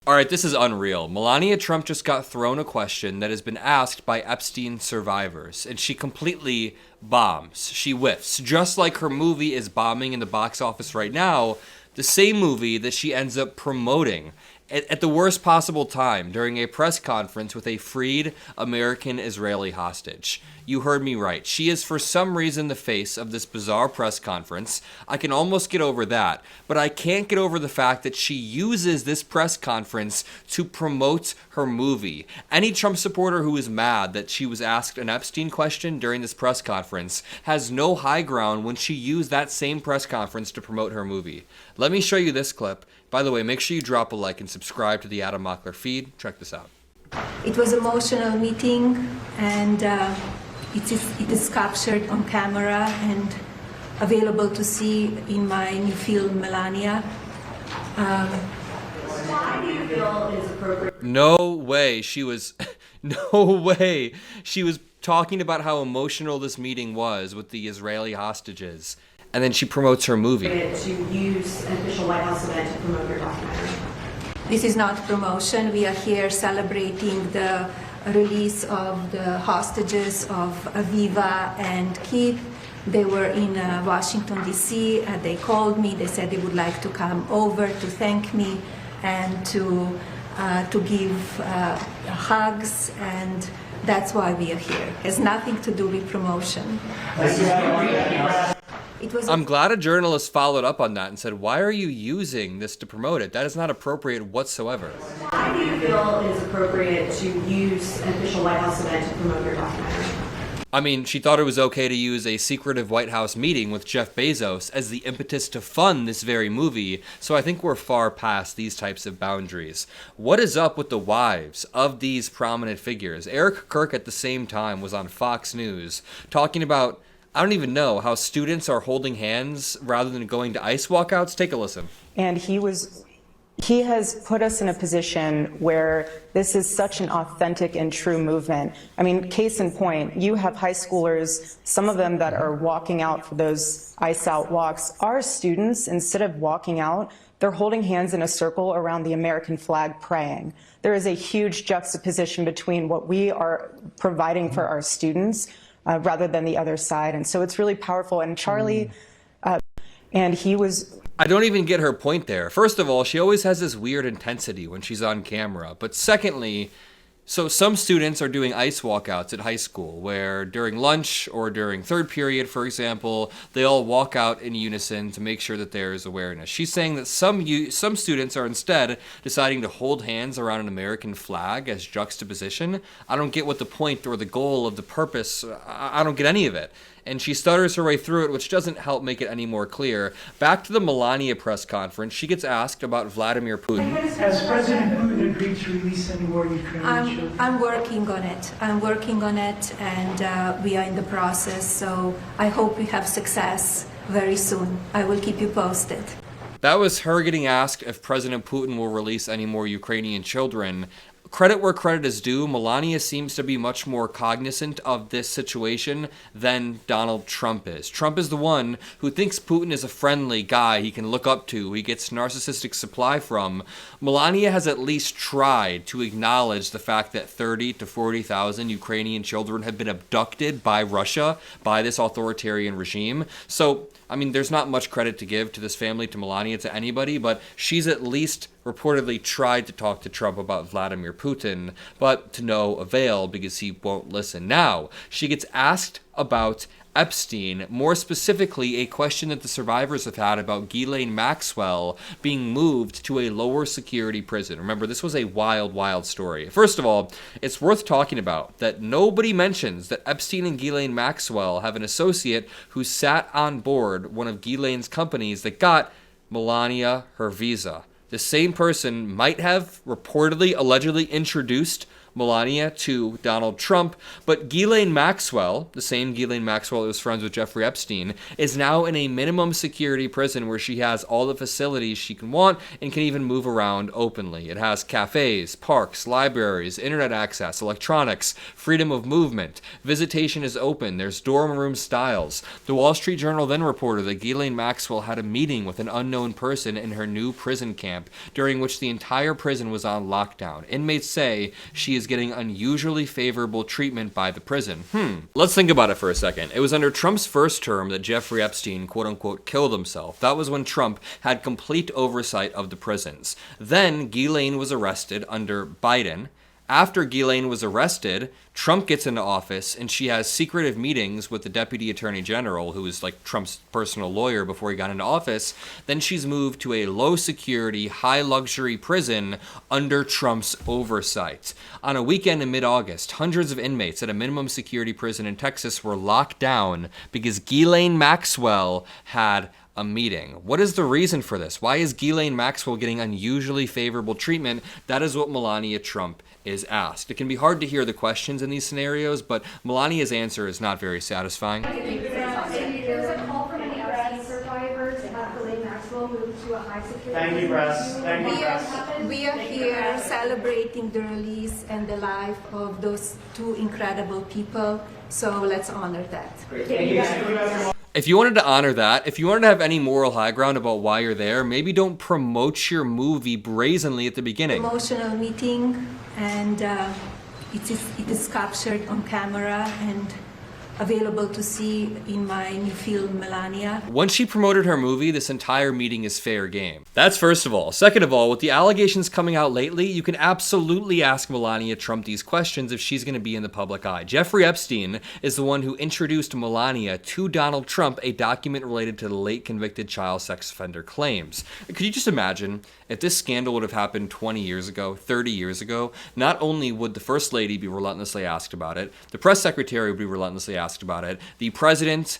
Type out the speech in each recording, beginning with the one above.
All right, this is unreal. Melania Trump just got thrown a question that has been asked by Epstein survivors, and she completely bombs. She whiffs. Just like her movie is bombing in the box office right now, the same movie that she ends up promoting at the worst possible time during a press conference with a freed American Israeli hostage. You heard me right. She is for some reason the face of this bizarre press conference. I can almost get over that, but I can't get over the fact that she uses this press conference to promote her movie. Any Trump supporter who is mad that she was asked an Epstein question during this press conference has no high ground when she used that same press conference to promote her movie. Let me show you this clip. By the way, make sure you drop a like and subscribe to the Adam Mockler feed. Check this out. It was an emotional meeting, and it is captured on camera and available to see in my new film, Melania. Why do you feel it is appropriate? No way. No way. She was talking about how emotional this meeting was with the Israeli hostages. And then she promotes her movie. To use an official White House event to promote your documentary. This is not promotion. We are here celebrating the release of the hostages of Aviva and Keith. They were in Washington, D.C. They called me. They said they would like to come over to thank me and to give hugs, and that's why we are here. It has nothing to do with promotion. I'm glad a journalist followed up on that and said, why are you using this to promote it? That is not appropriate whatsoever. Why do you feel it is appropriate to use an official White House event to promote your documentary? I mean, she thought it was okay to use a secretive White House meeting with Jeff Bezos as the impetus to fund this very movie, so I think we're far past these types of boundaries. What is up with the wives of these prominent figures? Eric Kirk at the same time was on Fox News talking about, I don't even know, how students are holding hands rather than going to ice walkouts. Take a listen. And he has put us in a position where this is such an authentic and true movement. I mean, case in point, you have high schoolers, some of them that are walking out for those ice out walks. Our students, instead of walking out, they're holding hands in a circle around the American flag praying. There is a huge juxtaposition between what we are providing for our students rather than the other side. And so it's really powerful. And Charlie, and he was... I don't even get her point there. First of all, she always has this weird intensity when she's on camera. But secondly, so some students are doing ice walkouts at high school where during lunch or during third period, for example, they all walk out in unison to make sure that there is awareness. She's saying that some students are instead deciding to hold hands around an American flag as juxtaposition. I don't get what the point or the goal of the purpose, I don't get any of it. And she stutters her way through it, which doesn't help make it any more clear. Back to the Melania press conference, she gets asked about Vladimir Putin. Has President Putin agreed to release any more Ukrainian children? I'm working on it. And we are in the process, so I hope we have success very soon. I will keep you posted. That was her getting asked if President Putin will release any more Ukrainian children. Credit where credit is due, Melania seems to be much more cognizant of this situation than Donald Trump is. Trump is the one who thinks Putin is a friendly guy he can look up to, he gets narcissistic supply from. Melania has at least tried to acknowledge the fact that 30 to 40,000 Ukrainian children have been abducted by Russia, by this authoritarian regime. So, I mean, there's not much credit to give to this family, to Melania, to anybody, but she's at least reportedly tried to talk to Trump about Vladimir Putin, but to no avail because he won't listen. Now, she gets asked about Epstein, more specifically a question that the survivors have had about Ghislaine Maxwell being moved to a lower security prison. Remember, this was a wild, wild story. First of all, it's worth talking about that nobody mentions that Epstein and Ghislaine Maxwell have an associate who sat on board one of Ghislaine's companies that got Melania her visa. The same person might have reportedly, allegedly introduced Melania to Donald Trump, but Ghislaine Maxwell, the same Ghislaine Maxwell who was friends with Jeffrey Epstein, is now in a minimum security prison where she has all the facilities she can want and can even move around openly. It has cafes, parks, libraries, internet access, electronics, freedom of movement. Visitation is open. There's dorm room styles. The Wall Street Journal then reported that Ghislaine Maxwell had a meeting with an unknown person in her new prison camp, during which the entire prison was on lockdown. Inmates say she is getting unusually favorable treatment by the prison. Let's think about it for a second. It was under Trump's first term that Jeffrey Epstein, quote-unquote, killed himself. That was when Trump had complete oversight of the prisons. Then Ghislaine was arrested under Biden. After Ghislaine was arrested, Trump gets into office and she has secretive meetings with the Deputy Attorney General, who was like Trump's personal lawyer before he got into office. Then she's moved to a low security, high luxury prison under Trump's oversight. On a weekend in mid-August, hundreds of inmates at a minimum security prison in Texas were locked down because Ghislaine Maxwell had a meeting. What is the reason for this? Why is Ghislaine Maxwell getting unusually favorable treatment? That is what Melania Trump is asked. It can be hard to hear the questions in these scenarios, but Melania's answer is not very satisfying. There's a call from any Epstein survivors to have Ghislaine Maxwell move to a high security. Thank you, press. Thank you, press. We are here celebrating the release and the life of those two incredible people, so let's honor that. Thank you. If you wanted to honor that, if you wanted to have any moral high ground about why you're there, maybe don't promote your movie brazenly at the beginning. Emotional meeting, and it is captured on camera and available to see in my new film, Melania. Once she promoted her movie, this entire meeting is fair game. That's first of all. Second of all, with the allegations coming out lately, you can absolutely ask Melania Trump these questions if she's going to be in the public eye. Jeffrey Epstein is the one who introduced Melania to Donald Trump, a document related to the late convicted child sex offender claims. Could you just imagine if this scandal would have happened 20 years ago, 30 years ago? Not only would the First Lady be relentlessly asked about it, the press secretary would be relentlessly asked about it, the president's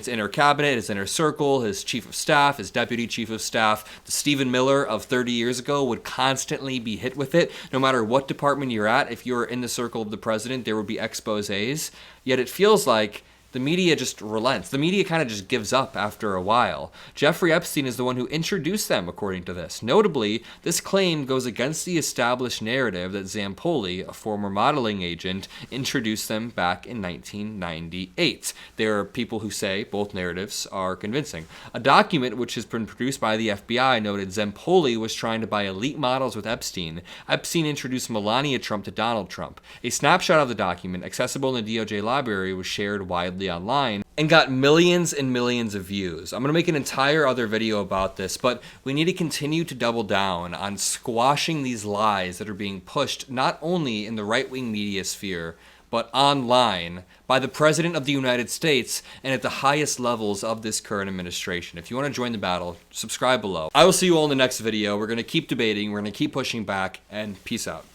inner cabinet, his inner circle, his chief of staff, his deputy chief of staff, the Stephen Miller of 30 years ago would constantly be hit with it. No matter what department you're at, if you're in the circle of the president, there would be exposés. Yet it feels like the media just relents. The media kind of just gives up after a while. Jeffrey Epstein is the one who introduced them, according to this. Notably, this claim goes against the established narrative that Zampoli, a former modeling agent, introduced them back in 1998. There are people who say both narratives are convincing. A document which has been produced by the FBI noted Zampoli was trying to buy elite models with Epstein. Epstein introduced Melania Trump to Donald Trump. A snapshot of the document, accessible in the DOJ library, was shared widely online and got millions and millions of views. I'm going to make an entire other video about this, but we need to continue to double down on squashing these lies that are being pushed not only in the right-wing media sphere, but online by the President of the United States and at the highest levels of this current administration. If you want to join the battle, subscribe below. I will see you all in the next video. We're going to keep debating, we're going to keep pushing back, and peace out.